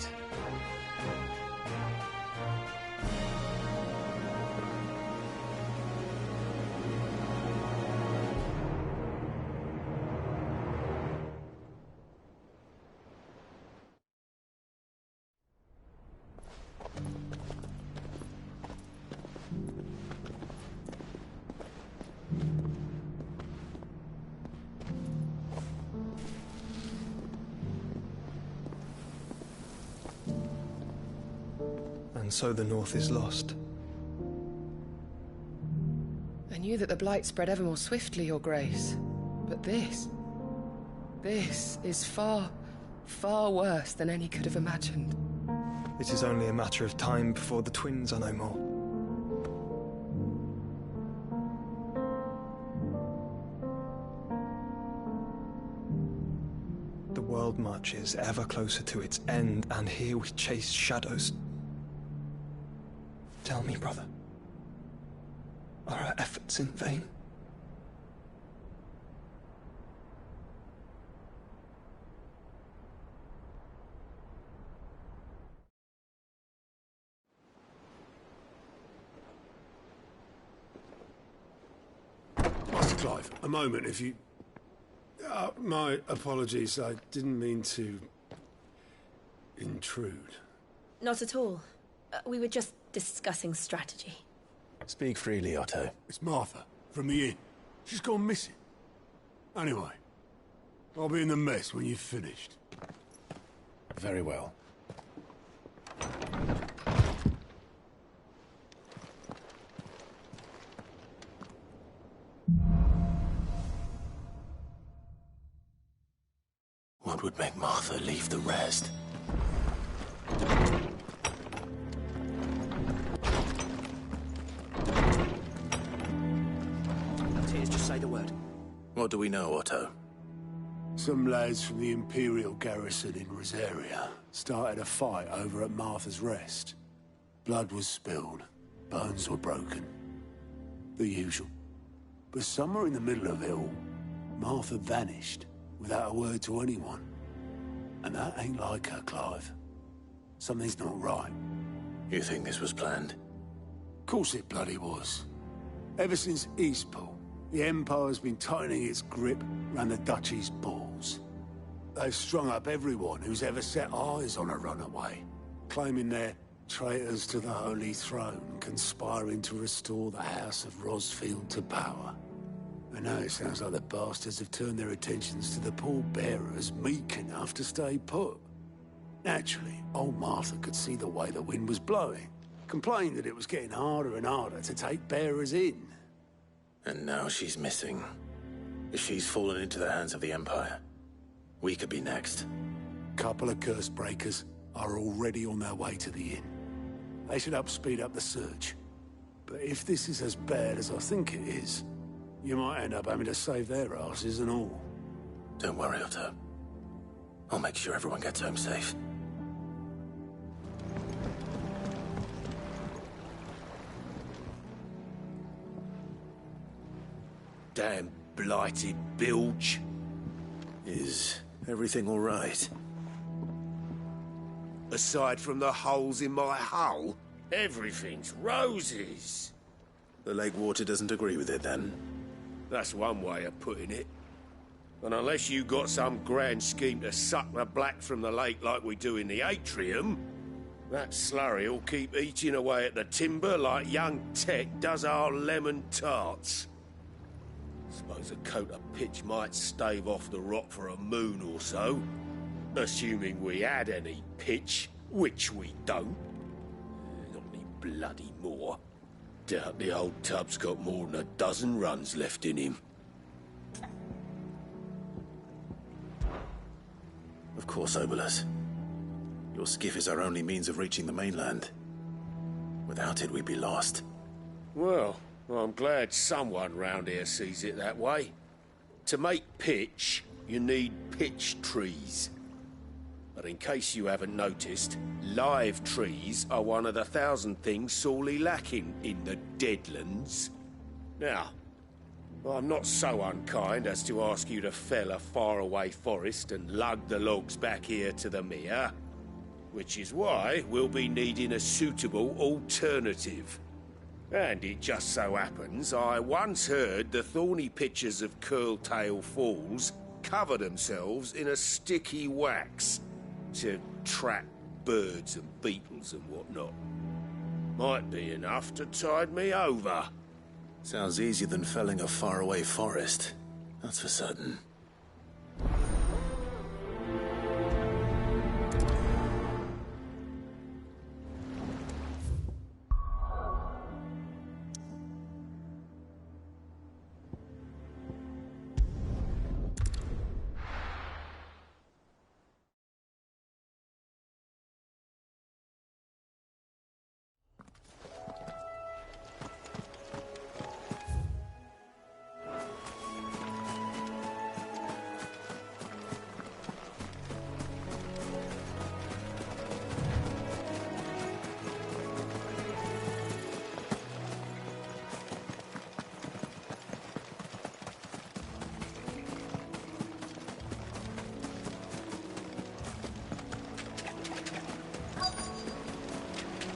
Speaker 2: And so the North is lost.
Speaker 21: I knew that the Blight spread ever more swiftly, Your Grace. But this is far, far worse than any could have imagined.
Speaker 2: It is only a matter of time before the twins are no more. The world marches ever closer to its end, and here we chase shadows. Tell me, brother, are our efforts in vain?
Speaker 16: Master Clive, a moment, if you... my apologies, I didn't mean to... intrude.
Speaker 13: Not at all. We were just discussing strategy.
Speaker 5: Speak freely, Otto.
Speaker 16: It's Martha, from the inn. She's gone missing. Anyway, I'll be in the mess when you've finished.
Speaker 5: Very well. What would make Martha leave the rest?
Speaker 20: Just say the word.
Speaker 5: What do we know, Otto?
Speaker 16: Some lads from the Imperial garrison in Rosaria started a fight over at Martha's Rest. Blood was spilled, bones were broken. The usual. But somewhere in the middle of it all, Martha vanished without a word to anyone. And that ain't like her, Clive. Something's not right.
Speaker 5: You think this was planned?
Speaker 16: Of course it bloody was. Ever since Eastpool, the Empire's been tightening its grip around the Duchy's balls. They've strung up everyone who's ever set eyes on a runaway, claiming they're traitors to the Holy Throne, conspiring to restore the House of Rosfield to power. And now it sounds like the bastards have turned their attentions to the poor bearers meek enough to stay put. Naturally, old Martha could see the way the wind was blowing, complained that it was getting harder and harder to take bearers in.
Speaker 5: And now she's missing. If she's fallen into the hands of the Empire, we could be next.
Speaker 16: Couple of curse breakers are already on their way to the inn. They should help speed up the search. But if this is as bad as I think it is, you might end up having to save their asses and all.
Speaker 5: Don't worry, Otto. I'll make sure everyone gets home safe.
Speaker 15: Damn blighted bilge.
Speaker 5: Is everything all right?
Speaker 15: Aside from the holes in my hull, everything's roses.
Speaker 5: The lake water doesn't agree with it, then?
Speaker 15: That's one way of putting it. And unless you got some grand scheme to suck the black from the lake like we do in the atrium, that slurry will keep eating away at the timber like young Tech does our lemon tarts. Suppose a coat of pitch might stave off the rot for a moon or so, assuming we had any pitch, which we don't. Not any bloody more. Doubt the old tub's got more than a dozen runs left in him.
Speaker 5: Of course, Obolus. Your skiff is our only means of reaching the mainland. Without it, we'd be lost.
Speaker 15: Well, I'm glad someone round here sees it that way. To make pitch, you need pitch trees. But in case you haven't noticed, live trees are one of the 1,000 things sorely lacking in the deadlands. Now, I'm not so unkind as to ask you to fell a faraway forest and lug the logs back here to the mere, which is why we'll be needing a suitable alternative. And it just so happens I once heard the thorny pitchers of Curltail Falls cover themselves in a sticky wax to trap birds and beetles and whatnot. Might be enough to tide me over.
Speaker 5: Sounds easier than felling a faraway forest. That's for certain.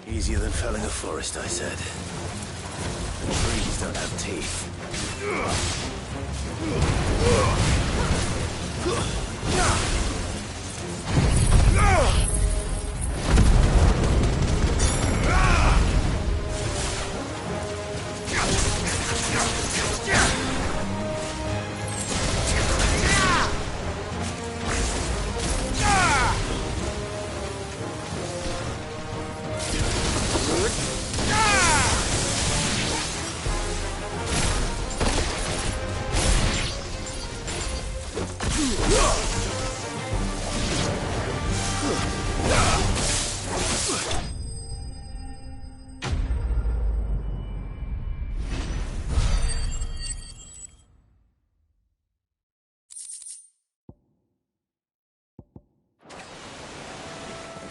Speaker 5: Easier than felling a forest, I said. The trees don't have teeth.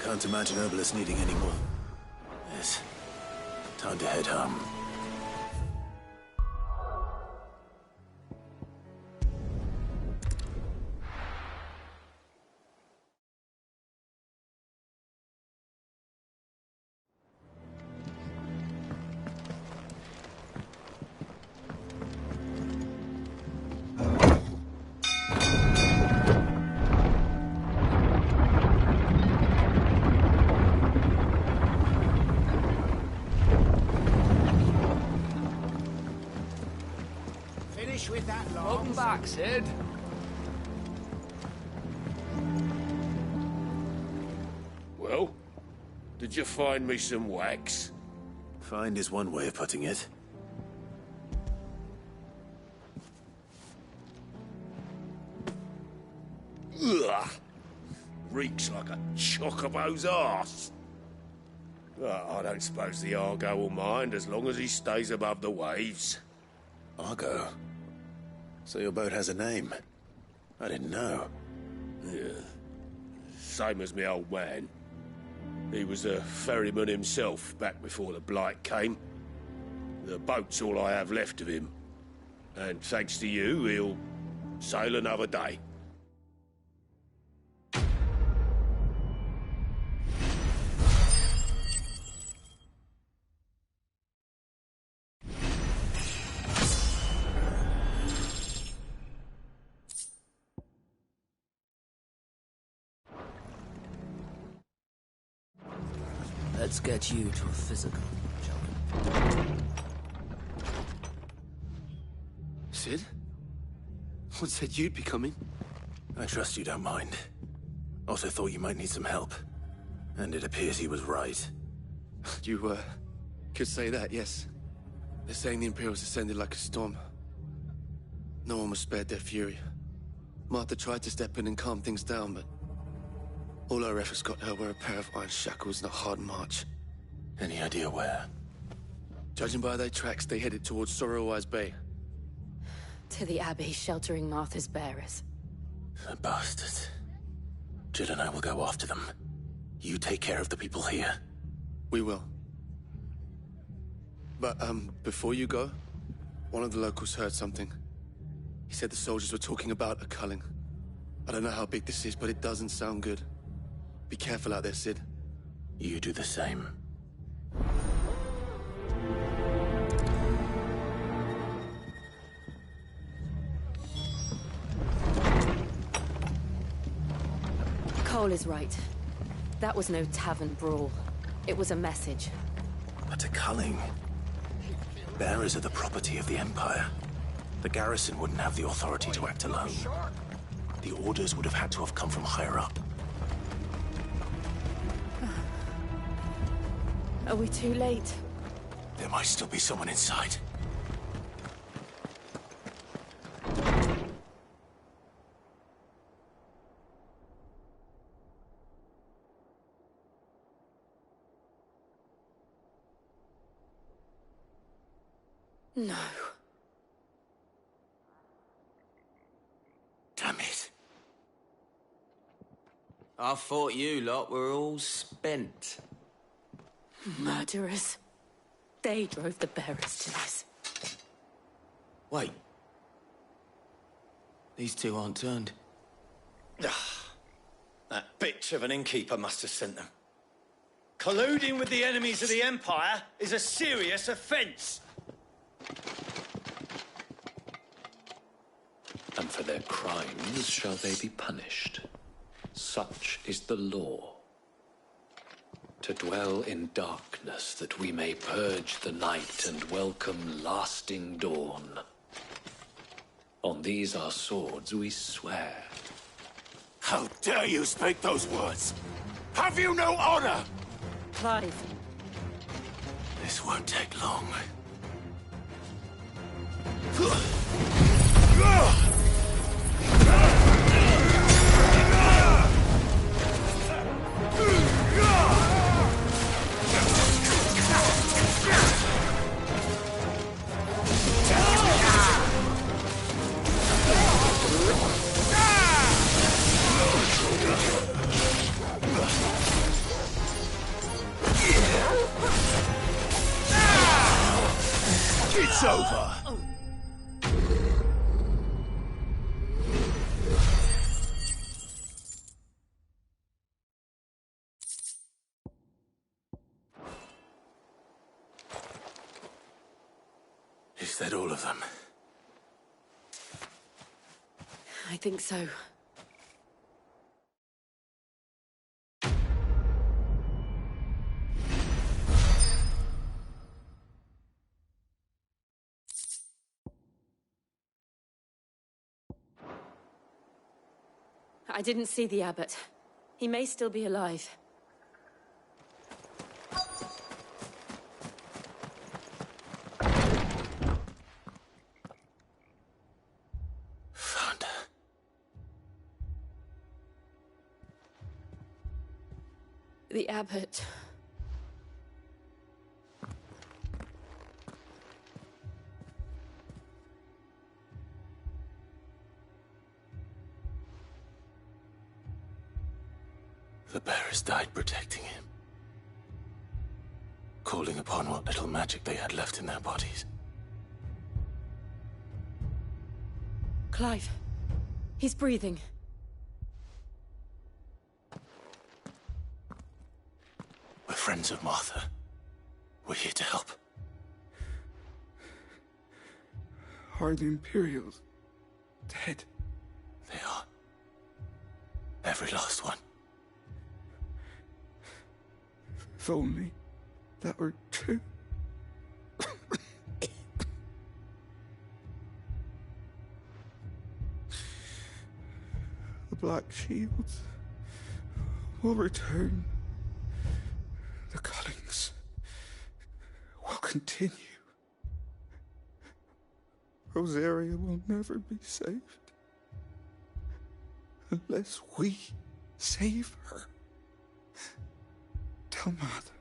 Speaker 5: Can't imagine Obolus needing any more. Yes. Time to head home.
Speaker 12: Sid.
Speaker 15: Well, did you find me some wax?
Speaker 5: Find is one way of putting it.
Speaker 15: Ugh! Reeks like a chocobo's arse. I don't suppose the Argo will mind as long as he stays above the waves.
Speaker 5: Argo? So your boat has a name? I didn't know.
Speaker 15: Yeah. Same as me old man. He was a ferryman himself back before the Blight came. The boat's all I have left of him. And thanks to you, he'll sail another day.
Speaker 1: Let's get you to a physical, shall we?
Speaker 12: Sid? What said you'd be coming?
Speaker 5: I trust you don't mind. Also thought you might need some help. And it appears he was right.
Speaker 12: You, could say that, yes. They're saying the Imperials descended like a storm. No one was spared their fury. Martha tried to step in and calm things down, but all our efforts got her were a pair of iron shackles and a hard march.
Speaker 5: Any idea where?
Speaker 12: Judging by their tracks, they headed towards Sorrowwise Bay.
Speaker 4: To the Abbey, sheltering Martha's bearers.
Speaker 5: The bastards. Jill and I will go after them. You take care of the people here.
Speaker 12: We will. But, before you go, one of the locals heard something. He said the soldiers were talking about a culling. I don't know how big this is, but it doesn't sound good. Be careful out there, Sid.
Speaker 5: You do the same.
Speaker 4: Cole is right. That was no tavern brawl. It was a message.
Speaker 5: But a culling. Bearers are the property of the Empire. The garrison wouldn't have the authority to act alone. The orders would have had to have come from higher up.
Speaker 4: Are we too late?
Speaker 5: There might still be someone inside.
Speaker 4: No.
Speaker 5: Damn it.
Speaker 11: I thought you lot were all spent.
Speaker 4: Murderers. They drove the bearers to this.
Speaker 12: Wait. These two aren't turned.
Speaker 22: That bitch of an innkeeper must have sent them. Colluding with the enemies of the Empire is a serious offence.
Speaker 6: And for their crimes shall they be punished. Such is the law. To dwell in darkness that we may purge the night and welcome lasting dawn. On these our swords we swear.
Speaker 5: How dare you speak those words? Have you no honor?
Speaker 4: Clive.
Speaker 5: This won't take long. It's over. Is that all of them?
Speaker 4: I think so. I didn't see the abbot. He may still be alive.
Speaker 5: Found her.
Speaker 4: The abbot.
Speaker 5: The bearers died protecting him. Calling upon what little magic they had left in their bodies.
Speaker 4: Clive. He's breathing.
Speaker 5: We're friends of Martha. We're here to help.
Speaker 2: Are the Imperials dead?
Speaker 5: They are. Every last one.
Speaker 2: If only that were true. The Black Shields will return. The cuttings will continue. Rosaria will never be saved unless we save her. Tell Mother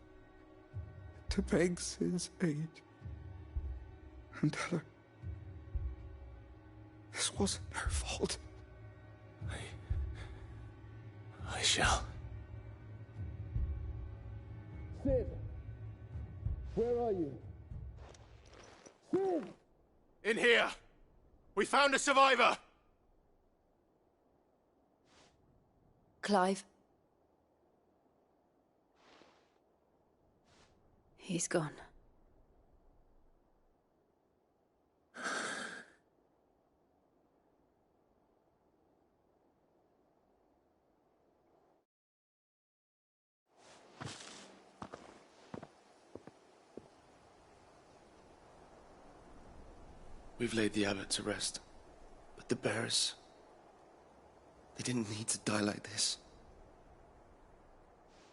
Speaker 2: to beg Sid's aid and tell her this wasn't her fault.
Speaker 5: I shall.
Speaker 7: Sid! Where are you? Sid!
Speaker 15: In here! We found a survivor!
Speaker 4: Clive. He's gone.
Speaker 12: We've laid the abbot to rest, but the bearers, they didn't need to die like this.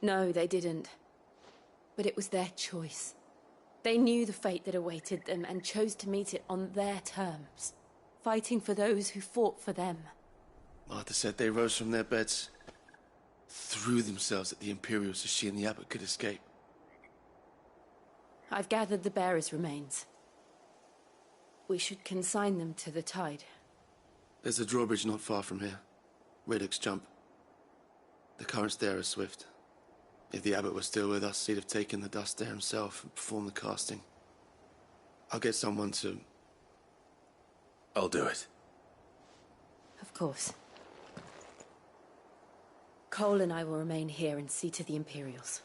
Speaker 4: No, they didn't. But it was their choice. They knew the fate that awaited them and chose to meet it on their terms, fighting for those who fought for them.
Speaker 12: Martha said they rose from their beds, threw themselves at the Imperials so she and the abbot could escape.
Speaker 4: I've gathered the bearers' remains. We should consign them to the tide.
Speaker 12: There's a drawbridge not far from here. Reddock's Jump. The currents there are swift. If the abbot was still with us, he'd have taken the dust there himself and performed the casting. I'll get someone to...
Speaker 5: I'll do it.
Speaker 4: Of course. Cole and I will remain here and see to the Imperials.